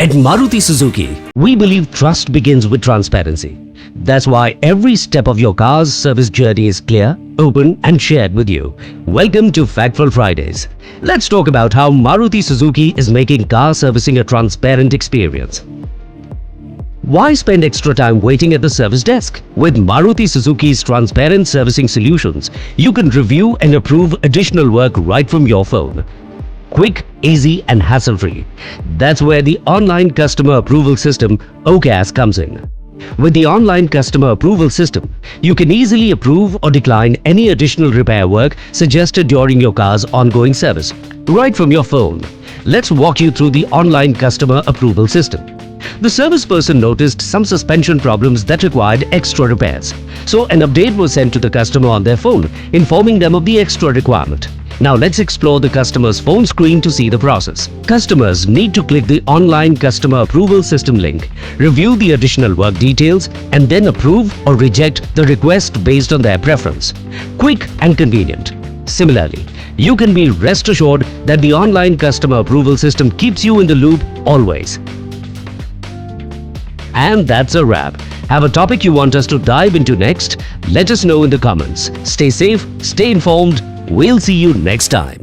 At Maruti Suzuki, we believe trust begins with transparency. That's why every step of your car's service journey is clear, open and shared with you. Welcome to Factful Fridays. Let's talk about how Maruti Suzuki is making car servicing a transparent experience. Why spend extra time waiting at the service desk? With Maruti Suzuki's transparent servicing solutions, you can review and approve additional work right from your phone. Quick, easy and hassle-free. That's where the online customer approval system OCAS comes in. With the online customer approval system, you can easily approve or decline any additional repair work suggested during your car's ongoing service, right from your phone. Let's walk you through the online customer approval system. The service person noticed some suspension problems that required extra repairs. So an update was sent to the customer on their phone, informing them of the extra requirement. Now let's explore the customer's phone screen to see the process. Customers need to click the online customer approval system link, review the additional work details, and then approve or reject the request based on their preference. Quick and convenient. Similarly, you can be rest assured that the online customer approval system keeps you in the loop always. And that's a wrap. Have a topic you want us to dive into next? Let us know in the comments. Stay safe, stay informed. We'll see you next time.